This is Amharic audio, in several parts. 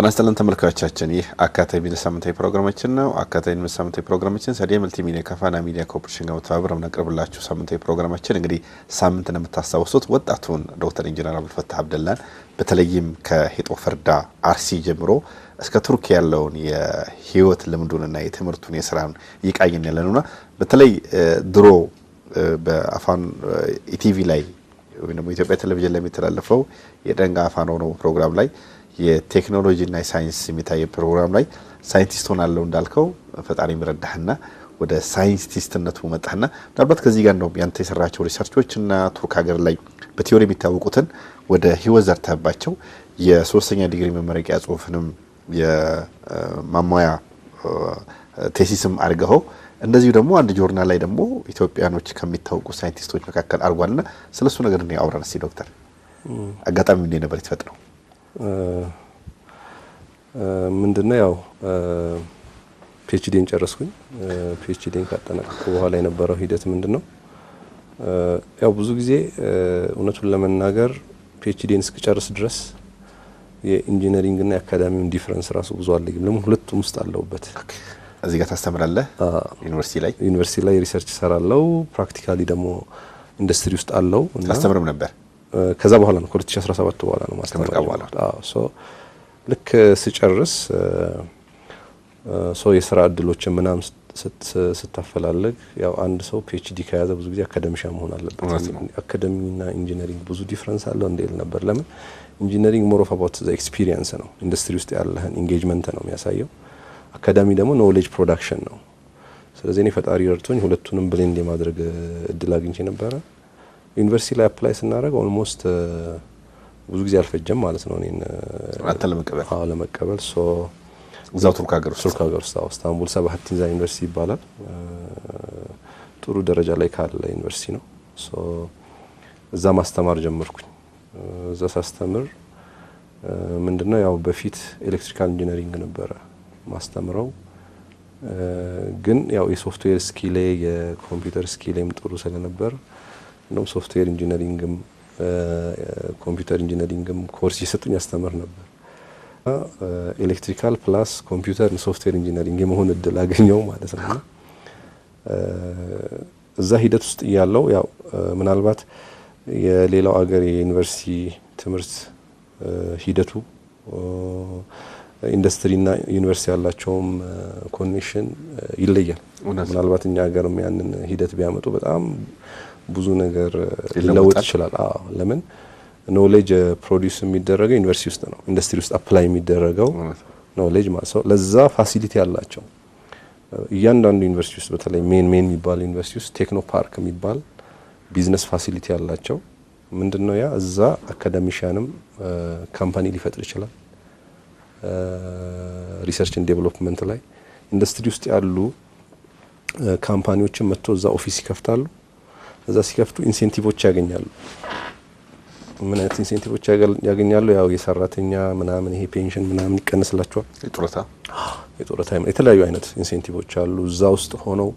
ጤና ይስጥልን ተመልካቾቻችን፣ ይህ አካታይ ቢዝነስ ሳምንታዊ ፕሮግራማችን ነው። አካታይ ቢዝነስ ሳምንታዊ ፕሮግራማችን ሳዲያ መልቲሚዲያ ከፋና ሚዲያ ኮርፖሬሽን ጋር ተባብረን እናቀርብላችሁ ሳምንታዊ ፕሮግራማችን እንግዲህ ሳምንት እንደምታስታውሱት ወጣቱን ዶክተር ኢንጂነር አብዱልፈታህ አብደላን በተለይም ከሄጦ ፈርዳ አርሲ ጀምሮ እስከ ቱርክ ያለውን የህይወት ልምዱንና የትምህርቱን የስራን ይቃኝን ያለውና በተለይ ድሮ በአፋን ኢቲቪ ላይ ወይ ደግሞ ኢትዮጵያ ቴሌቪዥን ላይ የሚተላለፈው የደንጋ አፋን ነው ፕሮግራም ላይ የቴክኖሎጂ እና ሳይንስ የሚታይ ፕሮግራም ላይ ሳይንቲስት ሆናለሁ እንዳልከው ፈጣሪ ምረዳህና ወደ ሳይንቲስትነቱ መጣህና ምናልባት ከዚህ ጋር ነው ያንተ የሰራቸው ሪሰርቾች እና ቱርክ ሀገር ላይ በቲዮሪ የሚታወቁትን ወደ ህይወት ዘርተባቸው የሶስተኛ ዲግሪ መመረቂያ ጽሁፍንም የማሟያ ቴሲስም አድርገው እንደዚህ ደግሞ አንድ ጆርናል ላይ ደግሞ ኢትዮጵያኖች ከሚታወቁ ሳይንቲስቶች መካከል አርጓልና ስለሱ ነገር ነው ያወራን። እስቲ ዶክተር አጋጣሚ ምን ነበር የተፈጠረው? ምንድነው ያው ፒኤችዲን ጨረስኩኝ። ፒኤችዲን ካጠናቀቅኩ በኋላ የነበረው ሂደት ምንድነው ያው ብዙ ጊዜ እውነቱን ለመናገር ፒኤችዲን እስከጨርስ ድረስ የኢንጂነሪንግ እና የአካዳሚውን ዲፈረንስ ራሱ ብዙ አለኝም። ለምን ሁለቱም ውስጥ አለውበት። እዚህ ጋር ታስተምራለህ? ዩኒቨርሲቲ ላይ ሪሰርች ሰራለው። ፕራክቲካሊ ደግሞ ኢንዱስትሪ ውስጥ አለው እና ታስተምርም ነበር። ከዛ በኋላ ነው 2017 በኋላ ነው ማስተማር በኋላ ሶ ልክ ስጨርስ ሶ የስራ እድሎችን ምናም ስታፈላልግ ያው አንድ ሰው ፒኤችዲ ከያዘ ብዙ ጊዜ አካዳሚሻን መሆን አለበት። አካዳሚና ኢንጂነሪንግ ብዙ ዲፈረንስ አለው እንደል ነበር። ለምን ኢንጂነሪንግ ሞር ኦፍ አባውት ዘ ኤክስፒሪየንስ ነው፣ ኢንዱስትሪ ውስጥ ያለህን ኢንጌጅመንት ነው የሚያሳየው። አካዳሚ ደግሞ ኖሌጅ ፕሮዳክሽን ነው። ስለዚህ እኔ ፈጣሪ ረድቶኝ ሁለቱንም ብሌንድ የማድረግ እድል አግኝቼ ነበር። ዩኒቨርሲቲ ላይ አፕላይ ስናደርግ ኦልሞስት ብዙ ጊዜ አልፈጀም ማለት ነው እኔን ለመቀበል ሶ እዛው ቱርክ ሀገር ውስጥ ኢስታንቡል ሰባህት ቲንዛ ዩኒቨርሲቲ ይባላል። ጥሩ ደረጃ ላይ ካለ ዩኒቨርሲቲ ነው። ሶ እዛ ማስተማር ጀመርኩኝ። እዛ ሳስተምር ምንድነው ያው በፊት ኤሌክትሪካል ኢንጂነሪንግ ነበረ ማስተምረው፣ ግን ያው የሶፍትዌር ስኪሌ የኮምፒውተር ስኪሌም ጥሩ ስለነበር ነው ሶፍትዌር ኢንጂነሪንግም ኮምፒውተር ኢንጂነሪንግም ኮርስ እየሰጡኝ ያስተምር ነበር። ኤሌክትሪካል ፕላስ ኮምፒውተር ሶፍትዌር ኢንጂነሪንግ የመሆን እድል አገኘው ማለት ነው። እዛ ሂደት ውስጥ ያለው ያው ምናልባት የሌላው ሀገር የዩኒቨርሲቲ ትምህርት ሂደቱ ኢንዱስትሪና ዩኒቨርሲቲ ያላቸውም ኮኔክሽን ይለያል። ምናልባት እኛ ሀገርም ያንን ሂደት ቢያመጡ በጣም ብዙ ነገር ሊለውጥ ይችላል። ለምን ኖሌጅ ፕሮዲዩስ የሚደረገው ዩኒቨርሲቲ ውስጥ ነው፣ ኢንዱስትሪ ውስጥ አፕላይ የሚደረገው ኖሌጅ ማለት ነው። ለዛ ፋሲሊቲ ያላቸው እያንዳንዱ ዩኒቨርሲቲ ውስጥ በተለይ ሜን የሚባል ዩኒቨርሲቲ ውስጥ ቴክኖ ፓርክ የሚባል ቢዝነስ ፋሲሊቲ ያላቸው ምንድነው ያ እዛ አካዳሚሻንም ካምፓኒ ሊፈጥር ይችላል። ሪሰርች ኤንድ ዴቨሎፕመንት ላይ ኢንዱስትሪ ውስጥ ያሉ ካምፓኒዎችን መጥተው እዛ ኦፊስ ይከፍታሉ። እዛ ሲከፍቱ ኢንሴንቲቮች ያገኛሉ። ምን አይነት ኢንሴንቲቮች ያገኛሉ? ያው የሰራተኛ ምናምን ይሄ ፔንሽን ምናምን ይቀንስላቸዋል። የጡረታ የተለያዩ አይነት ኢንሴንቲቮች አሉ። እዛ ውስጥ ሆነው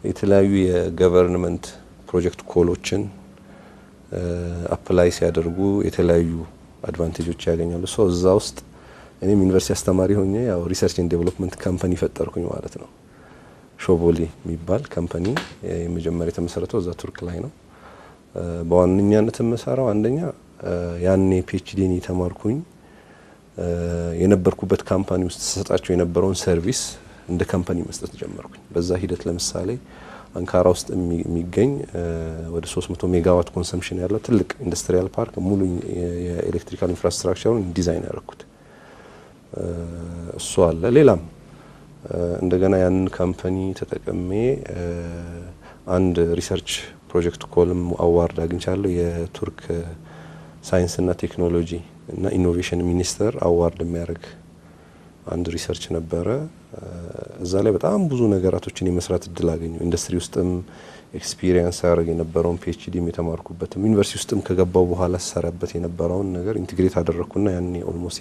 የተለያዩ የገቨርንመንት ፕሮጀክት ኮሎችን አፕላይ ሲያደርጉ የተለያዩ አድቫንቴጆች ያገኛሉ። ሶ እዛ ውስጥ እኔም ዩኒቨርሲቲ አስተማሪ ሆኜ ያው ሪሰርች ኤንድ ዴቨሎፕመንት ካምፓኒ ፈጠርኩኝ ማለት ነው። ሾቦሊ የሚባል ካምፓኒ የመጀመሪያ የተመሰረተው እዛ ቱርክ ላይ ነው። በዋነኛነት የምሰራው አንደኛ ያኔ ፒኤችዲን የተማርኩኝ የነበርኩበት ካምፓኒ ውስጥ ተሰጣቸው የነበረውን ሰርቪስ እንደ ካምፓኒ መስጠት ጀመርኩኝ። በዛ ሂደት ለምሳሌ አንካራ ውስጥ የሚገኝ ወደ 300 ሜጋዋት ኮንሰምፕሽን ያለው ትልቅ ኢንዱስትሪያል ፓርክ ሙሉ የኤሌክትሪካል ኢንፍራስትራክቸሩን ዲዛይን ያደረኩት እሱ አለ። ሌላም እንደገና ያንን ካምፓኒ ተጠቅሜ አንድ ሪሰርች ፕሮጀክት ኮልም አዋርድ አግኝቻለሁ። የቱርክ ሳይንስና ቴክኖሎጂ እና ኢኖቬሽን ሚኒስቴር አዋርድ የሚያደርግ አንድ ሪሰርች ነበረ። እዛ ላይ በጣም ብዙ ነገራቶችን የመስራት እድል አገኘው። ኢንዱስትሪ ውስጥም ኤክስፒሪየንስ ያደርግ የነበረውን ፒኤችዲም የተማርኩበትም ዩኒቨርሲቲ ውስጥም ከገባው በኋላ ሰራበት የነበረውን ነገር ኢንቲግሬት አደረኩና ያኔ ኦልሞስት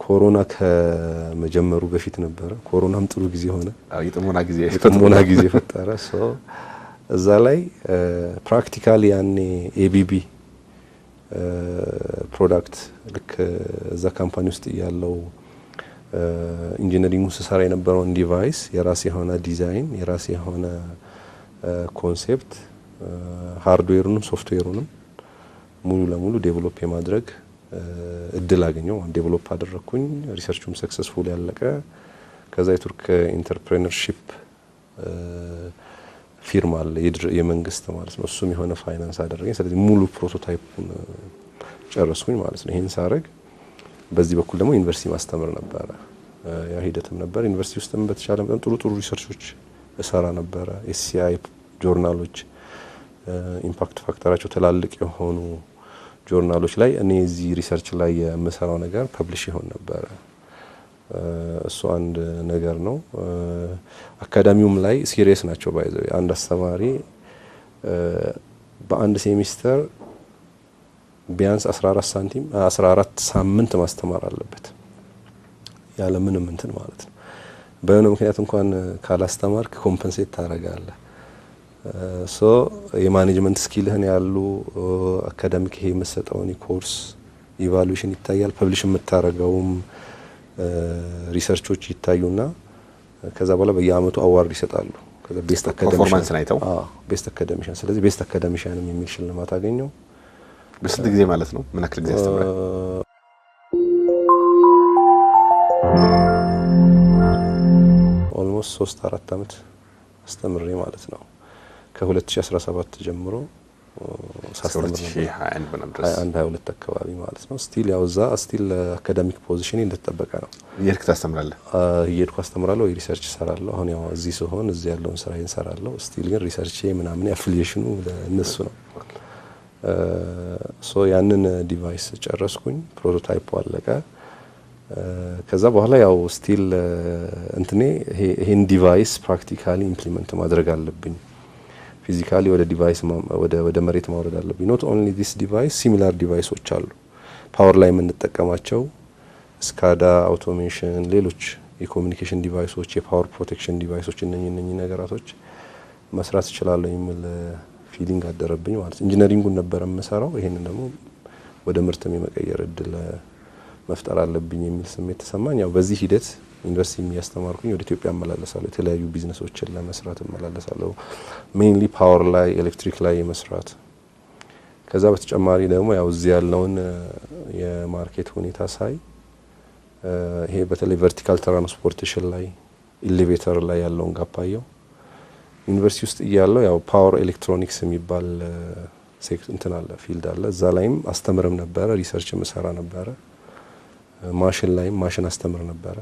ኮሮና ከመጀመሩ በፊት ነበረ። ኮሮናም ጥሩ ጊዜ ሆነ፣ የጥሞና ጊዜ ፈጠረ። ሶ እዛ ላይ ፕራክቲካሊ ያኔ ኤቢቢ ፕሮዳክት ልክ እዛ ካምፓኒ ውስጥ ያለው ኢንጂነሪንግ ስሰራ የነበረውን ዲቫይስ የራሴ የሆነ ዲዛይን የራሴ የሆነ ኮንሴፕት ሃርድዌሩንም ሶፍትዌሩንም ሙሉ ለሙሉ ዴቨሎፕ የማድረግ እድል አገኘው። ዴቨሎፕ አደረኩኝ። ሪሰርቹም ሰክሰስፉል ያለቀ። ከዛ የቱርክ ኢንተርፕሬነርሺፕ ፊርማ አለ የመንግስት ማለት ነው። እሱም የሆነ ፋይናንስ አደረገኝ። ስለዚህ ሙሉ ፕሮቶታይፑን ጨረስኩኝ ማለት ነው። ይሄን ሳረግ በዚህ በኩል ደግሞ ዩኒቨርሲቲ ማስተምር ነበረ። ያ ሂደትም ነበር። ዩኒቨርሲቲ ውስጥም በተቻለ መጠን ጥሩ ሪሰርቾች እሰራ ነበረ። ኤስሲአይ ጆርናሎች ኢምፓክት ፋክተራቸው ትላልቅ የሆኑ ጆርናሎች ላይ እኔ እዚህ ሪሰርች ላይ የምሰራው ነገር ፐብሊሽ ይሆን ነበረ። እሱ አንድ ነገር ነው። አካዳሚውም ላይ ሲሪየስ ናቸው። ባይዘው አንድ አስተማሪ በአንድ ሴሚስተር ቢያንስ 14 ሳምንት ማስተማር አለበት ያለ ምንም እንትን ማለት ነው። በሆነ ምክንያት እንኳን ካላስተማርክ ኮምፐንሴት ታደርጋለህ። ሶ የማኔጅመንት ስኪልህን ያሉ አካዳሚክ ይሄ የምትሰጠውን ኮርስ ኢቫሉዌሽን ይታያል። ፐብሊሽ የምታረገውም ሪሰርቾች ይታዩና ከዛ በኋላ በየአመቱ አዋርድ ይሰጣሉ። ከዛ ቤስት አካዳሚሽን አይተው ቤስት አካዳሚሽን። ስለዚህ ቤስት አካዳሚሽንም የሚል ሽልማት አገኘው። በስንት ጊዜ ማለት ነው? ምን ያክል ጊዜ አስተምረህ? ኦልሞስት 3-4 አመት አስተምሬ ማለት ነው። ከ2017 ጀምሮ ሳስተምር ነው 2021-22 አካባቢ ማለት ነው። ስቲል ያው እዛ ስቲል አካዳሚክ ፖዚሽን እንደተጠበቀ ነው። የርክ ታስተምራለህ? እየሄድኩ አስተምራለሁ፣ ሪሰርች እሰራለሁ። አሁን ያው እዚህ ሲሆን እዚህ ያለውን ስራ እሰራለሁ። ስቲል ግን ሪሰርች ምናምን አፊሊዬሽኑ ለነሱ ነው። ሶ ያንን ዲቫይስ ጨረስኩኝ። ፕሮቶታይፕ አለቀ። ከዛ በኋላ ያው ስቲል እንትኔ ይሄን ዲቫይስ ፕራክቲካሊ ኢምፕሊመንት ማድረግ አለብኝ። ፊዚካሊ ወደ ዲቫይስ ወደ መሬት ማውረድ አለብኝ። ኖት ኦንሊ ዲስ ዲቫይስ ሲሚላር ዲቫይሶች አሉ ፓወር ላይ የምንጠቀማቸው ስካዳ፣ አውቶሜሽን፣ ሌሎች የኮሙኒኬሽን ዲቫይሶች፣ የፓወር ፕሮቴክሽን ዲቫይሶች እነኚህ ነገራቶች መስራት እችላለሁ የሚል ፊሊንግ አደረብኝ ማለት። ኢንጂነሪንጉን ነበር የምሰራው። ይሄንን ደግሞ ወደ ምርትም የመቀየር እድል መፍጠር አለብኝ የሚል ስሜት ተሰማኝ። ያው በዚህ ሂደት ዩኒቨርሲቲ የሚያስተማርኩኝ ወደ ኢትዮጵያ አመላለሳለሁ። የተለያዩ ቢዝነሶችን ለመስራት አመላለሳለሁ። ሜይንሊ ፓወር ላይ ኤሌክትሪክ ላይ መስራት። ከዛ በተጨማሪ ደግሞ ያው እዚህ ያለውን የማርኬት ሁኔታ ሳይ ይሄ በተለይ ቨርቲካል ትራንስፖርቴሽን ላይ ኤሌቬተር ላይ ያለውን ጋፓየው ዩኒቨርሲቲ ውስጥ እያለው ያው ፓወር ኤሌክትሮኒክስ የሚባል ሴክተር እንትን አለ ፊልድ አለ። እዛ ላይም አስተምርም ነበረ፣ ሪሰርች ምሰራ ነበረ። ማሽን ላይም ማሽን አስተምር ነበረ፣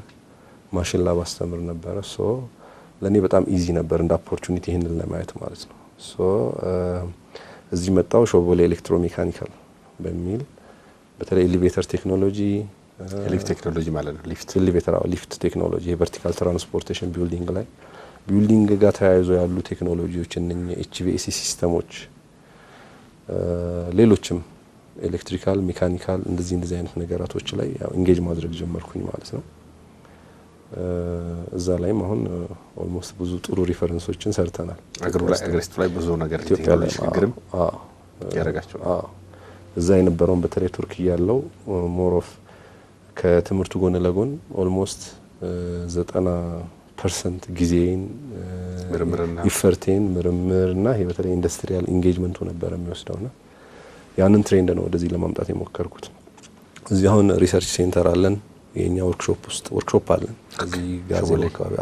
ማሽን ላብ አስተምር ነበረ። ሶ ለኔ በጣም ኢዚ ነበር እንደ ኦፖርቹኒቲ ይሄንን ለማየት ማለት ነው። ሶ እዚህ መጣው ሾቦሌ ኤሌክትሮሜካኒካል በሚል በተለይ ኤሌቬተር ቴክኖሎጂ ሊፍት ቴክኖሎጂ ማለት ነው። ኤሌቬተር ሊፍት ቴክኖሎጂ ቨርቲካል ትራንስፖርቴሽን ቢልዲንግ ላይ ቢልዲንግ ጋር ተያይዞ ያሉ ቴክኖሎጂዎች እነኛ ኤችቪኤሲ ሲስተሞች ሌሎችም ኤሌክትሪካል ሜካኒካል እንደዚህ አይነት ነገራቶች ላይ ያው ኢንጌጅ ማድረግ ጀመርኩኝ ማለት ነው። እዛ ላይም አሁን ኦልሞስት ብዙ ጥሩ ሪፈረንሶችን ሰርተናል። አገሪቱ ላይ ብዙ ነገር ቴክኖሎጂ ሽግግርም ያረጋቸው እዛ የነበረውን በተለይ ቱርክ ያለው ሞሮፍ ከትምህርቱ ጎን ለጎን ኦልሞስት 90% ጊዜን ይፈርቴን ምርምርና ይሄ በተለይ ኢንዱስትሪያል ኢንጌጅመንቱ ነበር የሚወስደውና ያንን ትሬንድ ነው ወደዚህ ለማምጣት የሞከርኩት። እዚህ አሁን ሪሰርች ሴንተር አለን። የኛ ወርክሾፕ አለን እዚህ ጋዜሎ አካባቢ።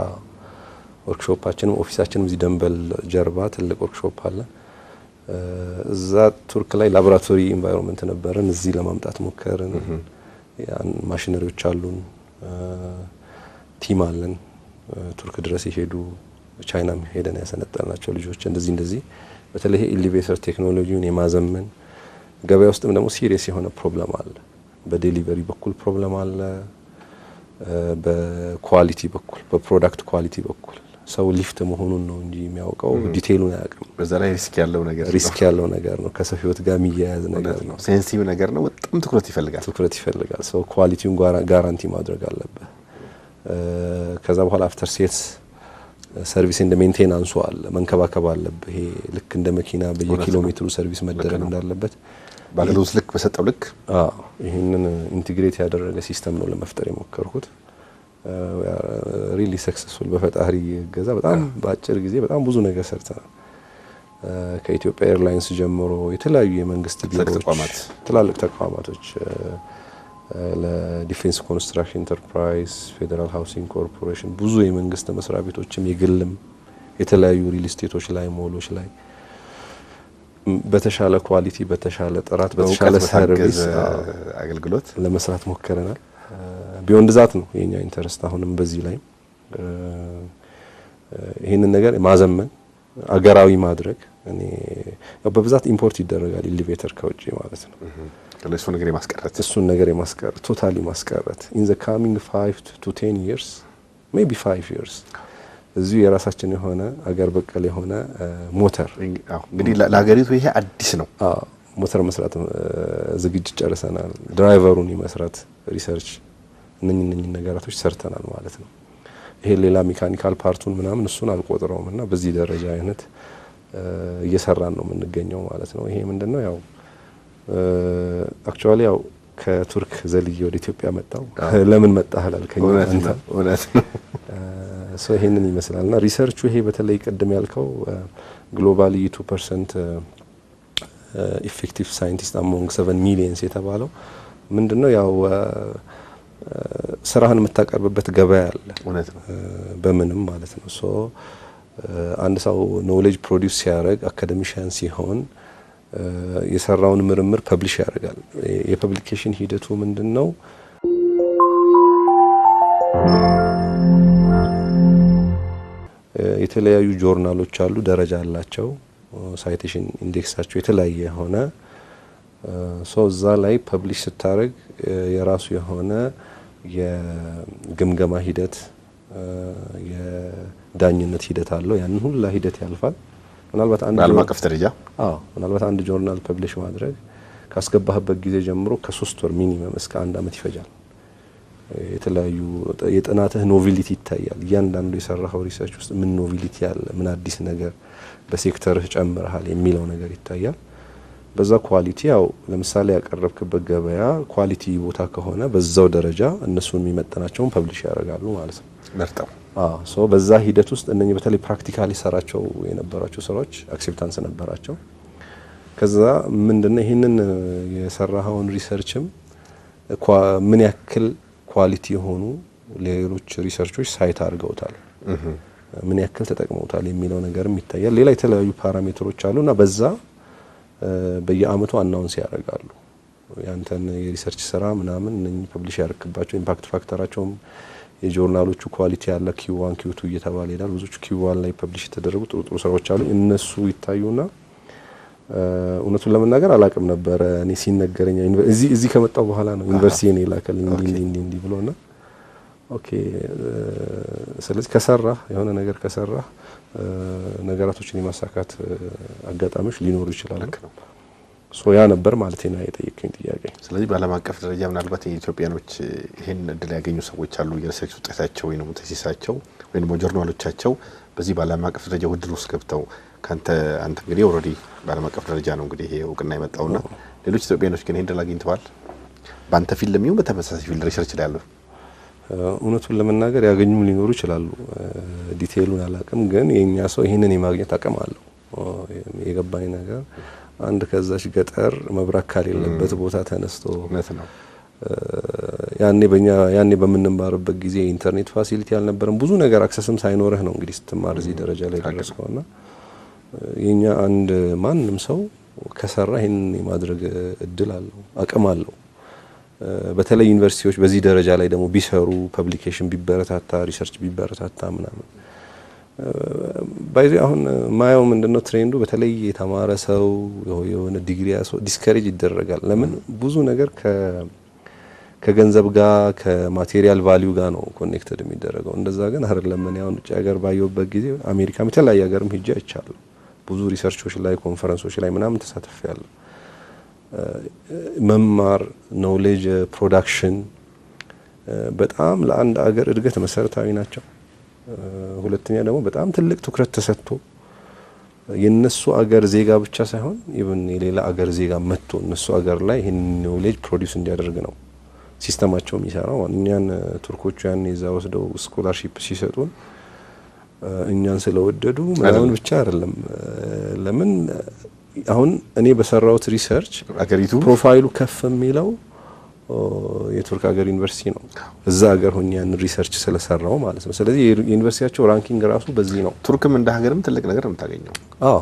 ወርክሾፓችንም ኦፊሳችንም እዚህ ደንበል ጀርባ ትልቅ ወርክሾፕ አለን። እዛ ቱርክ ላይ ላቦራቶሪ ኢንቫይሮንመንት ነበረን። እዚህ ለማምጣት ሞከርን። ያን ማሽነሪዎች አሉን፣ ቲም አለን። ቱርክ ድረስ ይሄዱ ቻይናም ሄደን ያሰነጠልናቸው ልጆች እንደዚህ በተለይ ኤሌቬተር ቴክኖሎጂውን የማዘመን ገበያ ውስጥም ደግሞ ሲሪየስ የሆነ ፕሮብለም አለ። በዴሊቨሪ በኩል ፕሮብለም አለ፣ በኳሊቲ በኩል በፕሮዳክት ኳሊቲ በኩል ሰው ሊፍት መሆኑን ነው እንጂ የሚያውቀው ዲቴይሉን አያውቅም። በዛ ላይ ሪስክ ያለው ነገር ነው። ከሰው ህይወት ጋር የሚያያዝ ነገር ነው። ሴንሲቲቭ ነገር ነው። በጣም ትኩረት ይፈልጋል። ሰው ኳሊቲውን ጋራንቲ ማድረግ አለበት። ከዛ በኋላ አፍተር ሴልስ ሰርቪስ እንደ ሜንቴናንሱ አለ፣ መንከባከብ አለበት። ይሄ ልክ እንደ መኪና በየኪሎ ሜትሩ ሰርቪስ መደረግ እንዳለበት በአገልግሎት ልክ በሰጠው ልክ ይህንን ኢንቲግሬት ያደረገ ሲስተም ነው ለመፍጠር የሞከርኩት። ሪሊ ሰክሰስፉል በፈጣሪ ገዛ በጣም በአጭር ጊዜ በጣም ብዙ ነገር ሰርተናል። ከኢትዮጵያ ኤርላይንስ ጀምሮ የተለያዩ የመንግስት ቢሮዎች፣ ትላልቅ ተቋማቶች ለዲፌንስ ኮንስትራክሽን ኢንተርፕራይዝ፣ ፌዴራል ሃውሲንግ ኮርፖሬሽን፣ ብዙ የመንግስት መስሪያ ቤቶችም የግልም የተለያዩ ሪል ስቴቶች ላይ ሞሎች ላይ በተሻለ ኳሊቲ በተሻለ ጥራት በተሻለ ሰርቪስ አገልግሎት ለመስራት ሞክረናል። ቢዮንድ ዛት ነው የኛ ኢንተረስት አሁንም በዚህ ላይ ይሄንን ነገር ማዘመን አገራዊ ማድረግ። እኔ በብዛት ኢምፖርት ይደረጋል ኤሌቬተር ከውጪ ማለት ነው። እሱን ነገር የማስቀረት ቶታሊ ማስቀረት in the coming 5 to 10 years maybe 5 years እዚሁ የራሳችን የሆነ አገር በቀል የሆነ ሞተር እንግዲህ ለሀገሪቱ ይሄ አዲስ ነው። ሞተር መስራት ዝግጅት ጨርሰናል። ድራይቨሩን ይመስራት ሪሰርች እነኚህ ነገራቶች ሰርተናል ማለት ነው። ይሄ ሌላ ሜካኒካል ፓርቱን ምናምን እሱን አልቆጥረውምና በዚህ ደረጃ አይነት እየሰራን ነው የምንገኘው ማለት ነው። ይሄ ምንድነው ያው አክቹአሊ ያው ከቱርክ ዘልዬ ወደ ኢትዮጵያ መጣው። ለምን መጣህ አላልከኝ? እውነት ነው። ሶ ይሄንን ይመስላልና ሪሰርቹ ይሄ በተለይ ቀደም ያልከው ግሎባሊ 2% ኢፌክቲቭ ሳይንቲስት አሞንግ 7 ሚሊየንስ የተባለው ምንድነው ያው ስራህን የምታቀርብበት ገበያ አለ። እውነት ነው። በምንም ማለት ነው። ሶ አንድ ሰው ኖሌጅ ፕሮዲዩስ ሲያደርግ አካደሚሻን ሲሆን የሰራውን ምርምር ፐብሊሽ ያደርጋል። የፐብሊኬሽን ሂደቱ ምንድነው? የተለያዩ ጆርናሎች አሉ፣ ደረጃ አላቸው፣ ሳይቴሽን ኢንዴክሳቸው የተለያየ ሆነ ሶ እዛ ላይ ፐብሊሽ ስታደርግ የራሱ የሆነ የግምገማ ሂደት የዳኝነት ሂደት አለው። ያን ሁሉ ሂደት ያልፋል። ምናልባት ዓለም አቀፍ ደረጃ ምናልባት አንድ ጆርናል ፐብሊሽ ማድረግ ካስገባህበት ጊዜ ጀምሮ ከ3 ወር ሚኒመም እስከ 1 አመት ይፈጃል። የተለያዩ የጥናትህ ኖቪሊቲ ይታያል። እያንዳንዱ የሰራኸው ሪሰርች ውስጥ ምን ኖቪሊቲ አለ፣ ምን አዲስ ነገር በሴክተርህ ጨምረሃል የሚለው ነገር ይታያል። በዛ ኳሊቲ ያው ለምሳሌ ያቀረብክበት ገበያ ኳሊቲ ቦታ ከሆነ በዛው ደረጃ እነሱን የሚመጥናቸውን ፐብሊሽ ያደርጋሉ ማለት ነው መርጠው። ሶ በዛ ሂደት ውስጥ እነኚህ በተለይ ፕራክቲካሊ ሰራቸው የነበራቸው ስራዎች አክሴፕታንስ ነበራቸው። ከዛ ምንድነው ይሄንን የሰራኸውን ሪሰርችም ምን ያክል ኳሊቲ የሆኑ ሌሎች ሪሰርቾች ሳይት አድርገውታል፣ ምን ያክል ተጠቅመውታል የሚለው ነገርም ይታያል። ሌላ የተለያዩ ፓራሜትሮች አሉና በዛ በየአመቱ አናውንስ ያደርጋሉ ያንተን የሪሰርች ስራ ምናምን እነኚህ ፐብሊሽ ያደርክባቸው ኢምፓክት ፋክተራቸውም የጆርናሎቹ ኳሊቲ ያለ Q1 Q2 እየተባለ ይላል። ብዙዎች Q1 ላይ ፐብሊሽ የተደረጉ ጥሩ ስራዎች አሉ። እነሱ ይታዩና እውነቱን ለመናገር አላቅም ነበር እኔ ሲነገረኝ እዚህ ከመጣው በኋላ ነው ዩኒቨርሲቲ እኔ ላከልኝ እንዲ ብሎና ኦኬ ስለዚህ ከሰራህ የሆነ ነገር ከሰራህ ነገራቶችን የማሳካት አጋጣሚዎች ሊኖሩ ይችላል። ሶ ያ ነበር ማለት ነው የጠየቀኝ ጥያቄ። ስለዚህ በዓለም አቀፍ ደረጃ ምናልባት የኢትዮጵያኖች ይሄን እድል ያገኙ ሰዎች አሉ የሪሰርች ውጤታቸው ወይ ነው ተሲሳቸው ወይ ነው ጆርናሎቻቸው በዚህ በዓለም አቀፍ ደረጃ ውድድር ውስጥ ገብተው አንተ እንግዲህ ኦሬዲ በዓለም አቀፍ ደረጃ ነው እንግዲህ ይሄ እውቅና የመጣውና ሌሎች ኢትዮጵያኖች ግን ይሄን እድል አግኝተዋል በአንተ ፊልድ ለሚው በተመሳሳይ ፊልድ ሪሰርች ላይ ያሉ? እውነቱን ለመናገር ያገኙም ሊኖሩ ይችላሉ። ዲቴይሉን አላቅም፣ ግን የኛ ሰው ይሄንን የማግኘት አቅም አለው። የገባኝ ነገር አንድ ከዛች ገጠር መብራት ካሌለበት ቦታ ተነስቶ ነው ያኔ በምንማርበት ጊዜ ኢንተርኔት ፋሲሊቲ አልነበረም። ብዙ ነገር አክሰስም ሳይኖርህ ነው እንግዲህ ስትማር እዚህ ደረጃ ላይ ደረስከውና የኛ አንድ ማንም ሰው ከሰራ ይሄንን የማድረግ እድል አለው፣ አቅም አለው። በተለይ ዩኒቨርሲቲዎች በዚህ ደረጃ ላይ ደግሞ ቢሰሩ ፐብሊኬሽን ቢበረታታ ሪሰርች ቢበረታታ ምናምን ባይዚ አሁን ማየው ምንድነው ትሬንዱ በተለይ የተማረ ሰው የሆነ ዲግሪ ያሰው ዲስከሬጅ ይደረጋል። ለምን ብዙ ነገር ከገንዘብ ጋር ከማቴሪያል ቫልዩ ጋር ነው ኮኔክትድ የሚደረገው። እንደዛ ግን አይደለም። እኔ አሁን ውጭ ሀገር ባየውበት ጊዜ አሜሪካም የተለያየ ሀገርም ሄጄ አይቻለሁ። ብዙ ሪሰርቾች ላይ ኮንፈረንሶች ላይ ምናምን ተሳትፌያለሁ። መማር ኖሌጅ ፕሮዳክሽን በጣም ለአንድ ሀገር እድገት መሰረታዊ ናቸው። ሁለተኛ ደግሞ በጣም ትልቅ ትኩረት ተሰጥቶ የነሱ አገር ዜጋ ብቻ ሳይሆን ኢቭን የሌላ አገር ዜጋ መጥቶ እነሱ አገር ላይ ይሄን ኖሌጅ ፕሮዲዩስ እንዲያደርግ ነው ሲስተማቸው የሚሰራው። እኛን ቱርኮቹ ያን ይዛ ወስደው ስኮላርሺፕ ሲሰጡን እኛን ስለወደዱ ምናምን ብቻ አይደለም። ለምን አሁን እኔ በሰራውት ሪሰርች አገሪቱ ፕሮፋይሉ ከፍ የሚለው የቱርክ ሀገር ዩኒቨርሲቲ ነው። እዛ ሀገር ሆኜ ያን ሪሰርች ስለሰራው ማለት ነው። ስለዚህ የዩኒቨርሲቲያቸው ራንኪንግ ራሱ በዚህ ነው። ቱርክም እንደ ሀገርም ትልቅ ነገር ነው የምታገኘው። አዎ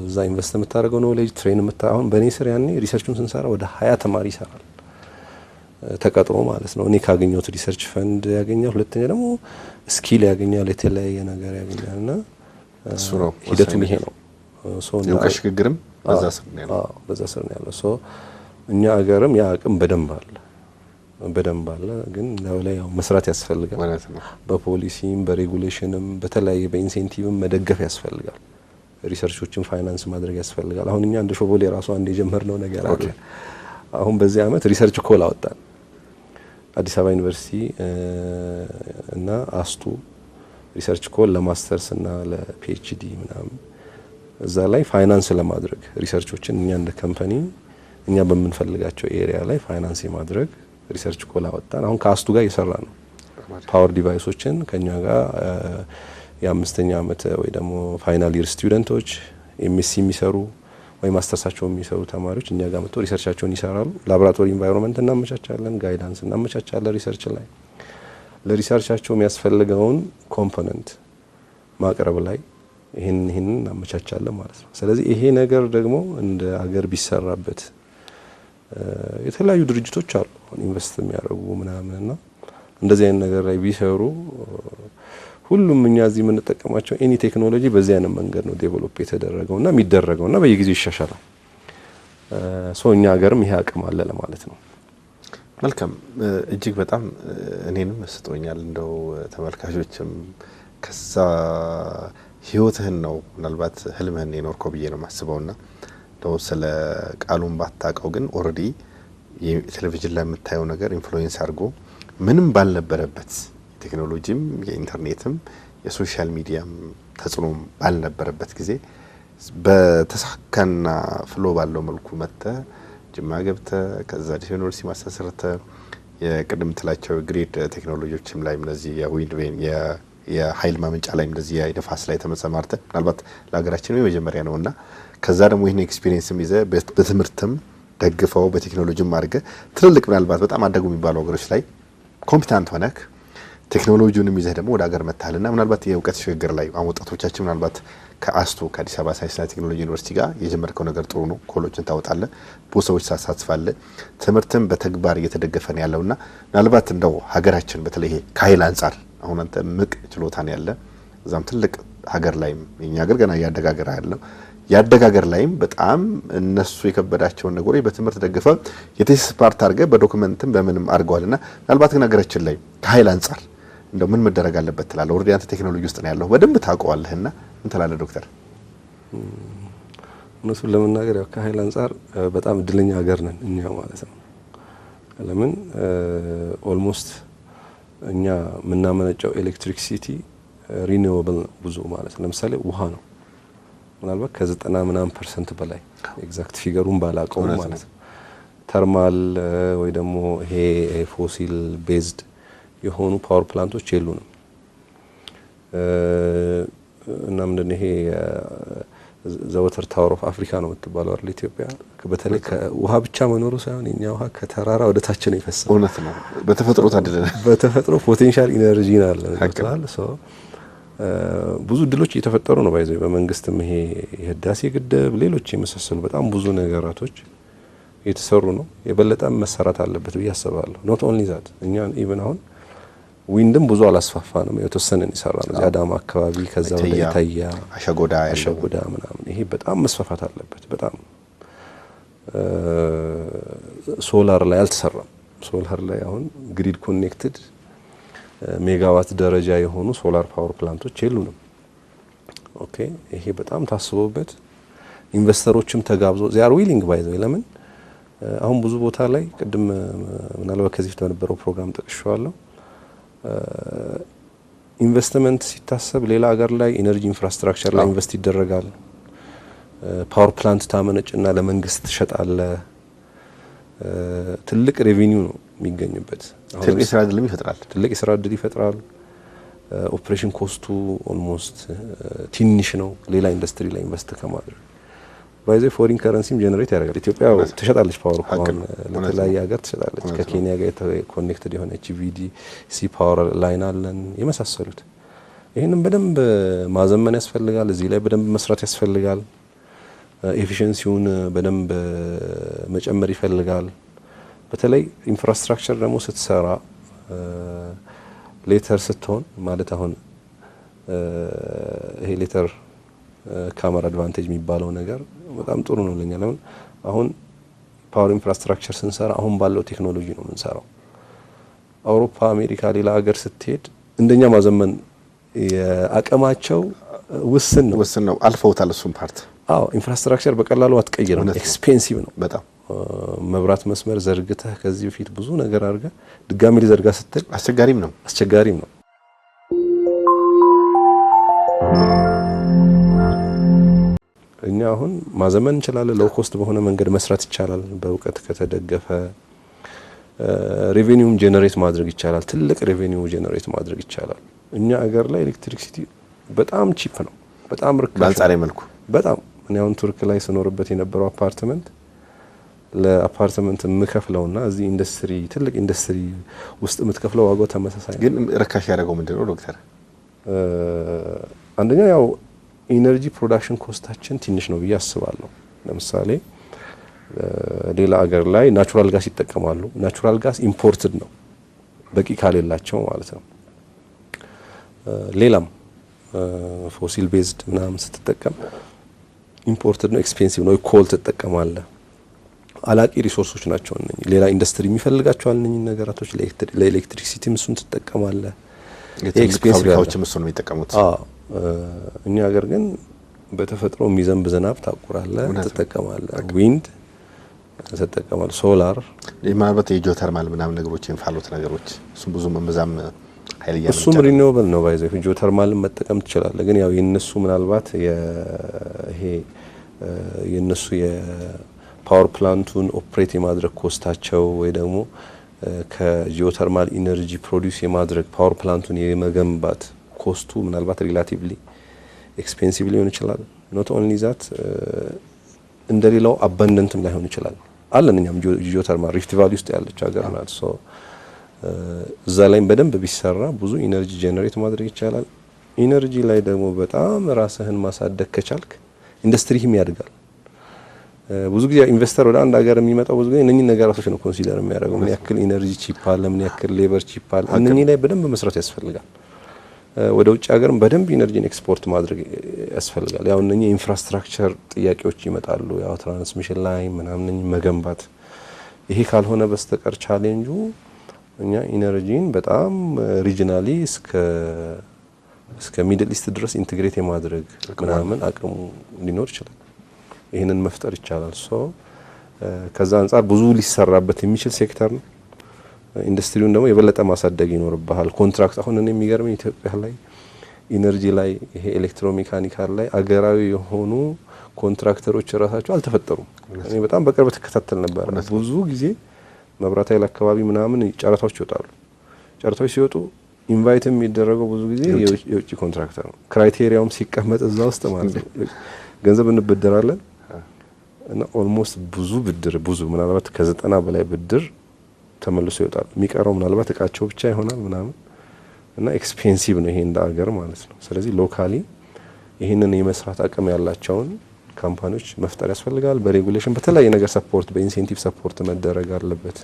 እዛ ኢንቨስት የምታደርገው ኖሌጅ ትሬን አሁን በእኔ ስር ያኔ ሪሰርቹን ስንሰራ ወደ 20 ተማሪ ይሰራል ተቀጥሮ ማለት ነው። እኔ ካገኘሁት ሪሰርች ፈንድ ያገኛል፣ ሁለተኛ ደግሞ ስኪል ያገኛል፣ የተለያየ ነገር ያገኛልና እሱ ነው ሂደቱም ይሄ ነው። የእውቀት ሽግግርም በዛ ስር ነው ያለው። በዛ ስር ነው ያለው። እኛ ሀገርም ያ አቅም በደንብ አለ፣ ግን ላይ ያው መስራት ያስፈልጋል ማለት ነው። በፖሊሲም በሬጉሌሽንም በተለያየ በኢንሴንቲቭም መደገፍ ያስፈልጋል። ሪሰርቾችን ፋይናንስ ማድረግ ያስፈልጋል። አሁን እኛ እንደ ሾቦሌ ራሱ አንድ የጀመርነው ነገር አለ። አሁን በዚህ አመት ሪሰርች ኮል አወጣን። አዲስ አበባ ዩኒቨርሲቲ እና አስቱ ሪሰርች ኮል ለማስተርስ እና ለፒኤችዲ ምናምን እዛ ላይ ፋይናንስ ለማድረግ ሪሰርቾችን እኛ እንደ ካምፓኒ እኛ በምንፈልጋቸው ኤሪያ ላይ ፋይናንስ የማድረግ ሪሰርች ኮል አወጣን። አሁን ከአስቱ ጋር እየሰራ ነው። ፓወር ዲቫይሶችን ከኛ ጋር የአምስተኛ አመት ወይ ደግሞ ፋይናል ይር ስቱደንቶች ኤምኤስሲ የሚሰሩ ወይ ማስተርሳቸው የሚሰሩ ተማሪዎች እኛ ጋር መጥተው ሪሰርቻቸውን ይሰራሉ። ላቦራቶሪ ኢንቫይሮንመንት እናመቻቻለን፣ ጋይዳንስ እናመቻቻለን። ሪሰርች ላይ ለሪሰርቻቸው የሚያስፈልገውን ኮምፖነንት ማቅረብ ላይ ይሄን እናመቻቻለን ማለት ነው። ስለዚህ ይሄ ነገር ደግሞ እንደ ሀገር ቢሰራበት የተለያዩ ድርጅቶች አሉ ኢንቨስት የሚያደርጉ ምናምንና እንደዚህ አይነት ነገር ላይ ቢሰሩ ሁሉም እኛ እዚህ የምንጠቀማቸው ኤኒ ቴክኖሎጂ በዚህ አይነት መንገድ ነው ዴቨሎፕ የተደረገውና የሚደረገውና በየጊዜው ይሻሻላል። እኛ ሀገርም ይሄ አቅም አለ ለማለት ነው። መልካም፣ እጅግ በጣም እኔንም መስጦኛል። እንደው ተመልካቾችም ከዛ ህይወትህን ነው ምናልባት ህልምህን የኖርከው ብዬ ነው ማስበውና እንደው ስለ ቃሉን ባታቀው ግን ኦሬዲ የቴሌቪዥን ላይ የምታየው ነገር ኢንፍሉዌንስ አድርጎ ምንም ባልነበረበት ቴክኖሎጂም የኢንተርኔትም የሶሻል ሚዲያም ተጽዕኖ ባልነበረበት ጊዜ በተሳካና ፍሎ ባለው መልኩ መጥተ ጅማ ገብተ ከዛ ዩኒቨርሲቲ ማስተሰርተ የቅድም ትላቸው ግሬድ ቴክኖሎጂዎችም ላይ እንደዚህ የዊንድ ቬን የኃይል ማመንጫ ላይ እንደዚህ የነፋስ ላይ ተመሰማርተ ምናልባት ለሀገራችን የመጀመሪያ ነውና ከዛ ደግሞ ይሄን ኤክስፒሪየንስም ይዘ በትምህርትም ደግፈው በቴክኖሎጂም አድርገ ትልልቅ ምናልባት በጣም አደጉ የሚባሉ ሀገሮች ላይ ኮምፒታንት ሆነክ ቴክኖሎጂውንም ይዘህ ደግሞ ወደ ሀገር መታልና ምናልባት የእውቀት ሽግግር ላይ አወጣቶቻችን ምናልባት ከአስቱ ከአዲስ አበባ ሳይንስና ቴክኖሎጂ ዩኒቨርሲቲ ጋር የጀመርከው ነገር ጥሩ ነው። ኮሎችን ታወጣለህ፣ ብዙ ሰዎች ታሳትፋለህ፣ ትምህርትም በተግባር እየተደገፈ ነው ያለውና ምናልባት እንደው ሀገራችን በተለይ ከኃይል አንጻር አሁን አንተ ምቅ ችሎታን ያለ እዛም ትልቅ ሀገር ላይም የኛ ሀገር ገና ያደጋገር ያለው ያደጋገር ላይም በጣም እነሱ የከበዳቸውን ነገሮች በትምህርት ደግፈው የቴሲስ ፓርት አድርገህ በዶክመንትም በምንም አድርገዋልና ምናልባት ግን ሀገራችን ላይ ከኃይል አንጻር እንደው ምን መደረግ አለበት ትላለህ? ኦሬዲ አንተ ቴክኖሎጂ ውስጥ ነው ያለው በደንብ ታውቀዋለህና ምን ትላለህ ዶክተር? እነሱን ለመናገር ያው ከኃይል አንጻር በጣም እድለኛ ሀገር ነን እኛ ማለት ነው። ለምን ኦልሞስት እኛ የምናመነጨው ኤሌክትሪክሲቲ ሪኒዌብል ነው ብዙ ማለት ነው። ለምሳሌ ውሃ ነው ምናልባት ከ90% በላይ ኤግዛክት ፊገሩን ባላቀው ማለት ነው። ተርማል ወይ ደግሞ ይሄ ፎሲል ቤዝድ የሆኑ ፓወር ፕላንቶች የሉንም እና ምንድነው ይሄ ዘወተር ታወር ኦፍ አፍሪካ ነው የምትባለው አይደል ኢትዮጵያ። በተለይ ከውሃ ብቻ መኖሩ ሳይሆን የኛ ውሃ ከተራራ ወደ ታች ነው የፈሰሰው። እውነት ነው። በተፈጥሮ ታድለና በተፈጥሮ ፖቴንሻል ኢነርጂ ነው። ብዙ ድሎች እየተፈጠሩ ነው ባይዘው በመንግስትም ይሄ የህዳሴ ግድብ ሌሎች የመሳሰሉ በጣም ብዙ ነገራቶች እየተሰሩ ነው። የበለጠ መሰራት አለበት ብዬ አስባለሁ። ኖት ኦንሊ ዛት እኛ ኢቭን አሁን ዊንድም ብዙ አላስፋፋንም፣ የተወሰነን ይሰራ ነው አዳማ አካባቢ ከዛ ወደ ኢታያ አሸጎዳ ምናምን ይሄ በጣም መስፋፋት አለበት። በጣም ሶላር ላይ አልተሰራም። ሶላር ላይ አሁን ግሪድ ኮኔክትድ ሜጋዋት ደረጃ የሆኑ ሶላር ፓወር ፕላንቶች የሉንም። ኦኬ ይሄ በጣም ታስቦበት ኢንቨስተሮችም ተጋብዞ they are willing by the way ለምን አሁን ብዙ ቦታ ላይ ቅድም ምናልባት ከዚህ በነበረው ፕሮግራም ጠቅሼዋለሁ ኢንቨስትመንት ሲታሰብ ሌላ ሀገር ላይ ኢነርጂ ኢንፍራስትራክቸር ላይ ኢንቨስት ይደረጋል። ፓወር ፕላንት ታመነጭና ለመንግስት ትሸጣለ። ትልቅ ሬቬኒው ነው የሚገኝበት። ትልቅ የስራ ዕድል ይፈጥራል። ኦፕሬሽን ኮስቱ ኦልሞስት ትንሽ ነው ሌላ ኢንዱስትሪ ላይ ኢንቨስት ከማድረግ። ባይዘ ፎሪን ከረንሲም ጀነሬት ያደርጋል። ኢትዮጵያ ትሸጣለች ፓወር ፕላንት ለተለያየ ሀገር ትሸጣለች። ከኬንያ ጋር ኮኔክትድ የሆነ HVDC ፓወር ላይን አለን የመሳሰሉት። ይህንን በደንብ ማዘመን ያስፈልጋል። እዚህ ላይ በደንብ መስራት ያስፈልጋል። ኤፊሽንሲውን በደንብ መጨመር ይፈልጋል። በተለይ ኢንፍራስትራክቸር ደግሞ ስትሰራ ሌተር ስትሆን ማለት አሁን ይሄ ሌተር ካመር አድቫንቴጅ የሚባለው ነገር በጣም ጥሩ ነው ለኛ። ለምን አሁን ፓወር ኢንፍራስትራክቸር ስንሰራ አሁን ባለው ቴክኖሎጂ ነው የምንሰራው። አውሮፓ፣ አሜሪካ፣ ሌላ ሀገር ስትሄድ እንደኛ ማዘመን የአቅማቸው ውስን ነው። አልፈውታል እሱን ፓርት። አዎ ኢንፍራስትራክቸር በቀላሉ አትቀይርም። ኤክስፔንሲቭ ነው በጣም። መብራት መስመር ዘርግተህ ከዚህ በፊት ብዙ ነገር አድርገህ ድጋሚ ሊዘርጋ ስትል አስቸጋሪም ነው። እኛ አሁን ማዘመን እንችላለን። ሎው ኮስት በሆነ መንገድ መስራት ይቻላል። በእውቀት ከተደገፈ ሬቬኒውም ጄነሬት ማድረግ ይቻላል። ትልቅ ሬቬኒው ጄነሬት ማድረግ ይቻላል። እኛ ሀገር ላይ ኤሌክትሪክሲቲ በጣም ቺፕ ነው፣ በጣም ርካሽ በአንጻራዊ መልኩ በጣም። እኔ አሁን ቱርክ ላይ ስኖርበት የነበረው አፓርትመንት ለአፓርትመንት የምከፍለውና እዚህ ኢንዱስትሪ ትልቅ ኢንዱስትሪ ውስጥ የምትከፍለው ዋጋው ተመሳሳይ። ግን ርካሽ ያደረገው ምንድነው ዶክተር? አንደኛ ያው ኢነርጂ ፕሮዳክሽን ኮስታችን ትንሽ ነው ብዬ አስባለሁ። ለምሳሌ ሌላ ሀገር ላይ ናቹራል ጋስ ይጠቀማሉ። ናቹራል ጋስ ኢምፖርትድ ነው በቂ ካሌላቸው ማለት ነው። ሌላም ፎሲል ቤዝድ ምናምን ስትጠቀም ኢምፖርትድ ነው፣ ኤክስፔንሲቭ ነው። ኮል ትጠቀማለህ። አላቂ ሪሶርሶች ናቸው እነኚህ። ሌላ ኢንዱስትሪ የሚፈልጋቸው እነኚህ ነገራቶች ለኤሌክትሪሲቲ እሱን ትጠቀማለህ። ፋብሪካዎችም እሱን ነው የሚጠቀሙት። እኛ ሀገር ግን በተፈጥሮ የሚዘንብ ዝናብ ታቁራለህ፣ ትጠቀማለህ። ዊንድ ትጠቀማለህ፣ ሶላር ማለት የጂኦተርማል ምናምን ነገሮች የእንፋሎት ነገሮች እሱ ብዙ መምዛም ኃይል ያመጣል። እሱም ሪኒዌብል ነው ባይዘው ጂኦተርማልን መጠቀም ትችላለህ። ግን ያው የነሱ ምናልባት ይሄ የነሱ የፓወር ፕላንቱን ኦፕሬት የማድረግ ኮስታቸው ወይ ደግሞ ከጂኦተርማል ኢነርጂ ፕሮዲዩስ የማድረግ ፓወር ፕላንቱን የመገንባት ኮስቱ ምናልባት ሪላቲቭሊ ኤክስፔንሲቭ ሊሆን ይችላል። ኖት ኦንሊ ዛት እንደሌላው አባንደንትም ላይሆን ይችላል። አለን እኛም ጂኦተርማል ሪፍት ቫሊ ውስጥ ያለች ሀገር ናት። ሶ እዛ ላይም በደንብ ቢሰራ ብዙ ኢነርጂ ጄነሬት ማድረግ ይቻላል። ኢነርጂ ላይ ደግሞ በጣም ራስህን ማሳደግ ከቻልክ ኢንዱስትሪህም ያድጋል። ብዙ ጊዜ ኢንቨስተር ወደ አንድ ሀገር የሚመጣው ብዙ ጊዜ እነኚህ ነገራቶች ነው ኮንሲደር የሚያደርገው። ምን ያክል ኢነርጂ ቺፕ አለ፣ ምን ያክል ሌበር ቺፕ አለ። እነኚህ ላይ በደንብ መስራት ያስፈልጋል። ወደ ውጭ ሀገርም በደንብ ኢነርጂን ኤክስፖርት ማድረግ ያስፈልጋል። ያው እነኚህ ኢንፍራስትራክቸር ጥያቄዎች ይመጣሉ። ያው ትራንስሚሽን ላይ ምናምን መገንባት፣ ይሄ ካልሆነ በስተቀር ቻሌንጁ እኛ ኢነርጂን በጣም ሪጂናሊ እስከ ሚድል ኢስት ድረስ ኢንቴግሬት የማድረግ ምናምን አቅሙ ሊኖር ይችላል። ይህንን መፍጠር ይቻላል። ከዛ አንጻር ብዙ ሊሰራበት የሚችል ሴክተር ነው። ኢንዱስትሪውን ደግሞ የበለጠ ማሳደግ ይኖርብሃል። ኮንትራክት አሁን እኔ የሚገርመኝ ኢትዮጵያ ላይ ኢነርጂ ላይ ይሄ ኤሌክትሮሜካኒካል ላይ አገራዊ የሆኑ ኮንትራክተሮች ራሳቸው አልተፈጠሩም። እኔ በጣም በቅርብ ተከታተል ነበር። ብዙ ጊዜ መብራት ኃይል አካባቢ ምናምን ጨረታዎች ይወጣሉ። ጨረታዎች ሲወጡ ኢንቫይት የሚደረገው ብዙ ጊዜ የውጭ ኮንትራክተር ነው። ክራይቴሪያውም ሲቀመጥ እዛ ውስጥ ማለት ነው። ገንዘብ እንበደራለን እና ኦልሞስት ብዙ ምናልባት ከ90 በላይ ብድር ተመልሶ ይወጣል። የሚቀረው ምናልባት እቃቸው ብቻ ይሆናል ምናምን እና ኤክስፔንሲቭ ነው ይሄ እንደ ሀገር ማለት ነው። ስለዚህ ሎካሊ ይህንን የመስራት አቅም ያላቸውን ካምፓኒዎች መፍጠር ያስፈልጋል። በሬጉሌሽን በተለያየ ነገር ሰፖርት በኢንሴንቲቭ ሰፖርት መደረግ አለበት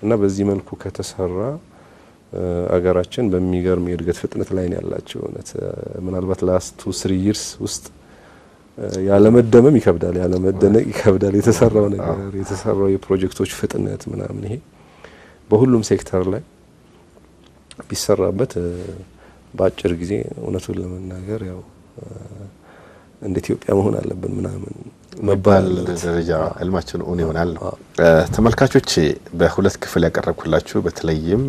እና በዚህ መልኩ ከተሰራ አገራችን በሚገርም የእድገት ፍጥነት ላይ ነው ያላቸው። እውነት ምናልባት ላስት 2-3 ይርስ ውስጥ ያለመደመም ይከብዳል፣ ያለመደነቅ ይከብዳል። የተሰራው የፕሮጀክቶች ፍጥነት ምናምን ይሄ በሁሉም ሴክተር ላይ ቢሰራበት በአጭር ጊዜ እውነቱን ለመናገር ያው እንደ ኢትዮጵያ መሆን አለብን ምናምን መባል ደረጃ ህልማችን እውን ይሆናል ነው። ተመልካቾች በሁለት ክፍል ያቀረብኩላችሁ በተለይም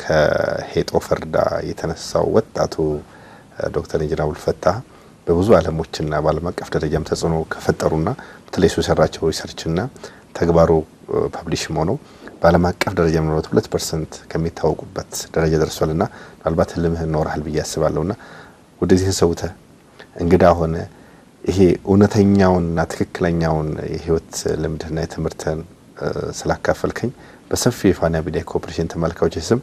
ከሄጦ ፈርዳ የተነሳው ወጣቱ ዶክተር ኢንጂነር አብዱልፈታህ በብዙ ዓለሞችና በዓለም አቀፍ ደረጃም ተጽዕኖ ከፈጠሩና በተለይ የሰራቸው ሪሰርችና ተግባሩ ፐብሊሽ ሆኖ በዓለም አቀፍ ደረጃ ምናልባት 2% ከሚታወቁበት ደረጃ ደርሷልና ምናልባት ህልምህን ኖርሃል ብዬ አስባለሁና ወደዚህ ሰውተ እንግዳ ሆነ ይሄ እውነተኛውንና ትክክለኛውን የህይወት ልምድና የትምህርትን ስላካፈልከኝ በሰፊው የፋና ሚዲያ ኮርፖሬሽን ተመልካቾች ስም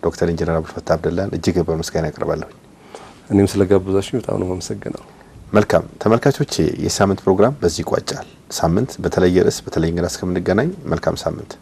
ዶክተር ኢንጂነር አብዱልፈታህ አብደላን እጅግ በምስጋና ያቀርባለሁ። እኔም ስለጋበዛችሁ በጣም ነው የማመሰግነው። መልካም ተመልካቾች የሳምንት ፕሮግራም በዚህ ይቋጫል። ሳምንት በተለየ ርዕስ በተለየ እንግዳ እስከምንገናኝ መልካም ሳምንት።